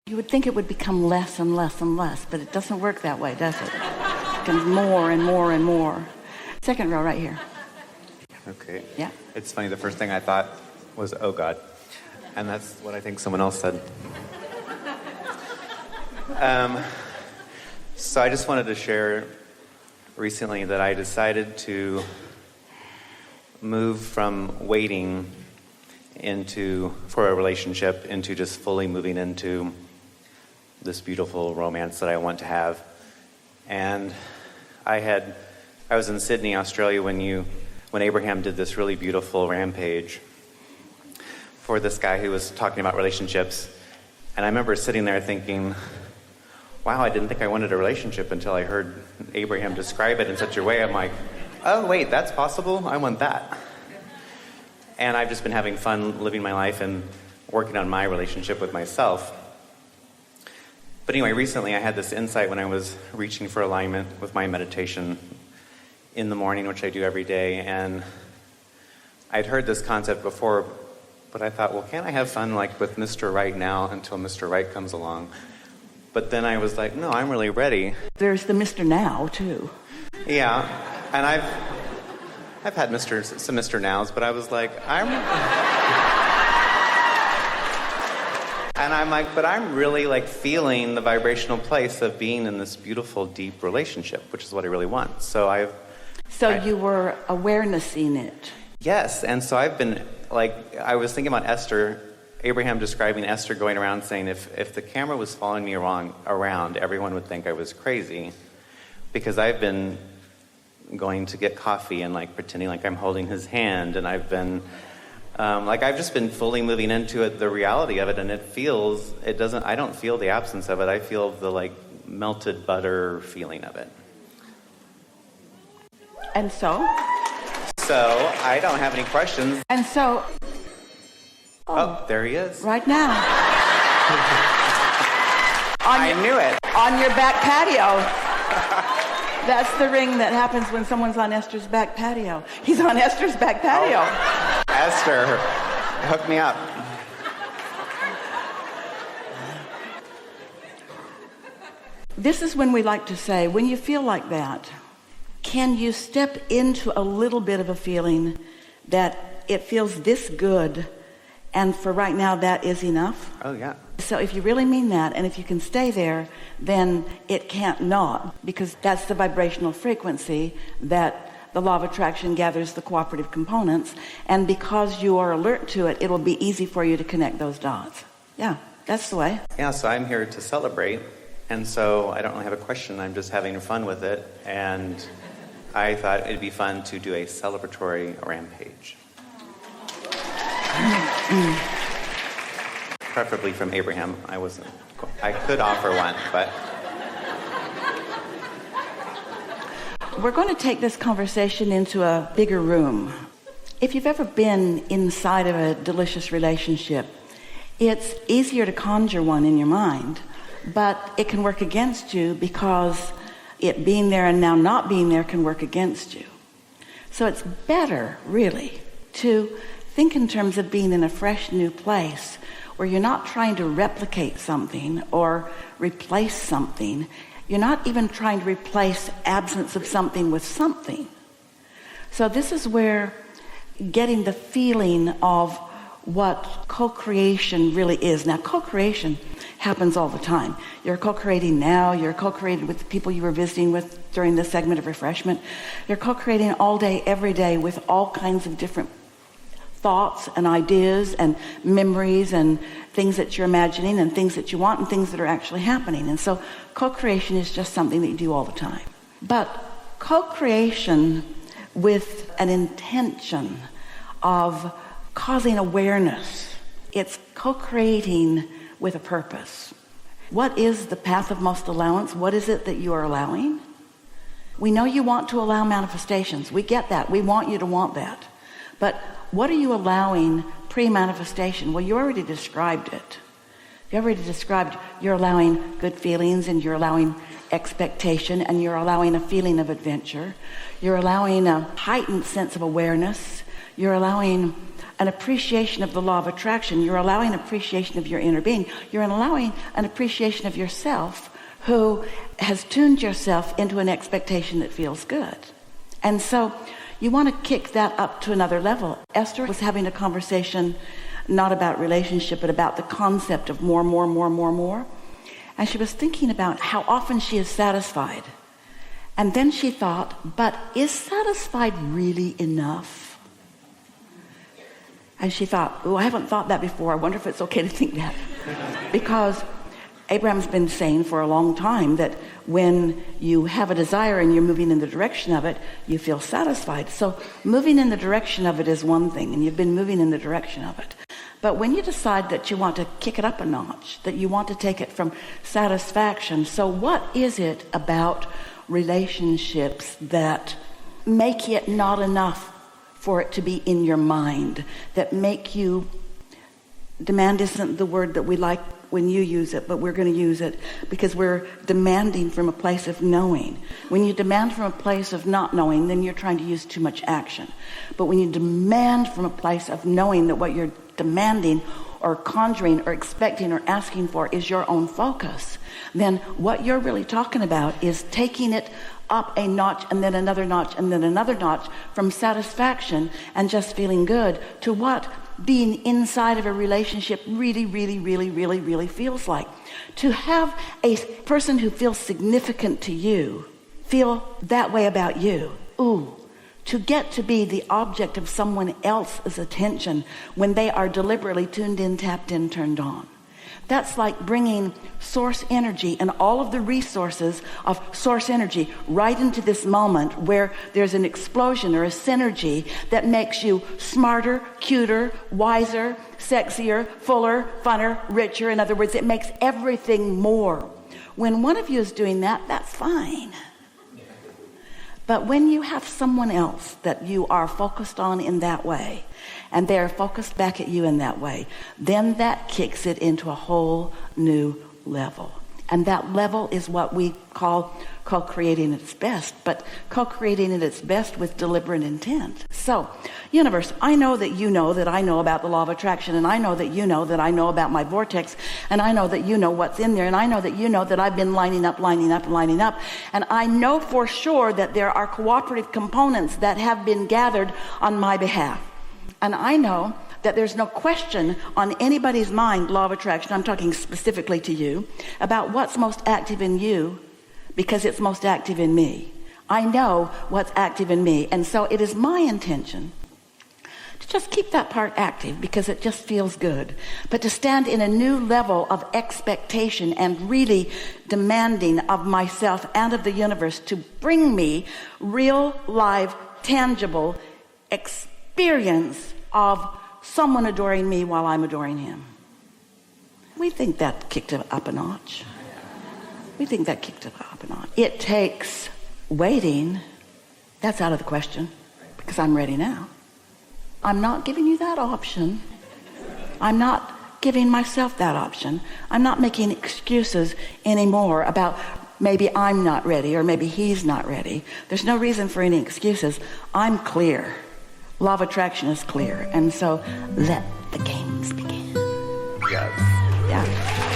You would think it would become less and less and less, but it doesn't work that way, does it? It becomes more and more and more. Second row right here. Okay. Yeah. It's funny, the first thing I thought was, oh God. And that's what I think someone else said. So I just wanted to share recently that I decided to move from waiting for a relationship into just fully moving into this beautiful romance that I want to have. And I was in Sydney, Australia when Abraham did this really beautiful rampage for this guy who was talking about relationships. And I remember sitting there thinking, wow, I didn't think I wanted a relationship until I heard Abraham describe it in such a way. I'm like, oh wait, that's possible? I want that. And I've just been having fun living my life and working on my relationship with myself. But anyway, recently I had this insight when I was reaching for alignment with my meditation in the morning, which I do every day. And I'd heard this concept before, but I thought, well, can't I have fun like with Mr. Right now until Mr. Right comes along? But then I was like, no, I'm really ready. There's the Mr. Now, too. Yeah, and I've had some Mr. Nows, but I was like, but I'm really like feeling the vibrational place of being in this beautiful, deep relationship, which is what I really want. So you were awarenessing it. Yes, and so I've been like, I was thinking about Esther, Abraham describing Esther going around saying, if the camera was following me around, everyone would think I was crazy, because I've been going to get coffee and like pretending like I'm holding his hand, and I've been I've just been fully moving into it, the reality of it, and I don't feel the absence of it. I feel the like melted butter feeling of it. And so I don't have any questions. And so oh, there he is. Right now. I knew it. On your back patio. That's the ring that happens when someone's on Esther's back patio. He's on Esther's back patio. Oh. Esther, hook me up. This is when we like to say, when you feel like that, can you step into a little bit of a feeling that it feels this good, and for right now that is enough? Oh, yeah. So if you really mean that, and if you can stay there, then it can't not, because that's the vibrational frequency that the law of attraction gathers the cooperative components, and because you are alert to it, it'll be easy for you to connect those dots. Yeah, that's the way. Yeah, so I'm here to celebrate, and so I don't really have a question. I'm just having fun with it, and I thought it'd be fun to do a celebratory rampage. Preferably from Abraham. I could offer one, but... We're going to take this conversation into a bigger room. If you've ever been inside of a delicious relationship, it's easier to conjure one in your mind, but it can work against you because it being there and now not being there can work against you. So it's better, really, to think in terms of being in a fresh new place where you're not trying to replicate something or replace something. You're not even trying to replace absence of something with something. So this is where getting the feeling of what co-creation really is. Now, co-creation happens all the time. You're co-creating now. You're co-creating with the people you were visiting with during this segment of refreshment. You're co-creating all day, every day with all kinds of different thoughts and ideas and memories and things that you're imagining and things that you want and things that are actually happening. And so co-creation is just something that you do all the time. But co-creation with an intention of causing awareness, it's co-creating with a purpose. What is the path of most allowance? What is it that you are allowing? We know you want to allow manifestations. We get that. We want you to want that. But what are you allowing pre-manifestation? Well, you already described it. You already described you're allowing good feelings, and you're allowing expectation, and you're allowing a feeling of adventure. You're allowing a heightened sense of awareness. You're allowing an appreciation of the law of attraction. You're allowing an appreciation of your inner being. You're allowing an appreciation of yourself who has tuned yourself into an expectation that feels good. And so you want to kick that up to another level. Esther was having a conversation not about relationship, but about the concept of more. And she was thinking about how often she is satisfied. And then she thought, but is satisfied really enough? And she thought, oh, I haven't thought that before. I wonder if it's okay to think that. Because Abraham's been saying for a long time that when you have a desire and you're moving in the direction of it, you feel satisfied. So moving in the direction of it is one thing, and you've been moving in the direction of it. But when you decide that you want to kick it up a notch, that you want to take it from satisfaction, so what is it about relationships that make it not enough for it to be in your mind, that make you, demand isn't the word that we like when you use it, but we're going to use it because we're demanding from a place of knowing. When you demand from a place of not knowing, then you're trying to use too much action. But when you demand from a place of knowing that what you're demanding or conjuring or expecting or asking for is your own focus, then what you're really talking about is taking it up a notch and then another notch and then another notch from satisfaction and just feeling good to what being inside of a relationship really feels like. To have a person who feels significant to you feel that way about you. Ooh. To get to be the object of someone else's attention when they are deliberately tuned in, tapped in, turned on. That's like bringing source energy and all of the resources of source energy right into this moment where there's an explosion or a synergy that makes you smarter, cuter, wiser, sexier, fuller, funner, richer. In other words, it makes everything more. When one of you is doing that, that's fine. But when you have someone else that you are focused on in that way, and they're focused back at you in that way, then that kicks it into a whole new level. And that level is what we call co-creating at its best, but co-creating at its best with deliberate intent. So, universe, I know that you know that I know about the law of attraction, and I know that you know that I know about my vortex, and I know that you know what's in there, and I know that you know that I've been lining up, and I know for sure that there are cooperative components that have been gathered on my behalf. And I know that there's no question on anybody's mind, law of attraction, I'm talking specifically to you, about what's most active in you because it's most active in me. I know what's active in me. And so it is my intention to just keep that part active because it just feels good. But to stand in a new level of expectation and really demanding of myself and of the universe to bring me real, live, tangible experience of someone adoring me while I'm adoring him. We think that kicked it up a notch. It takes waiting. That's out of the question because I'm ready now. I'm not giving you that option. I'm not giving myself that option. I'm not making excuses anymore about maybe I'm not ready or maybe he's not ready. There's no reason for any excuses. I'm clear. Law of attraction is clear. And so let the games begin. Yes. Yeah.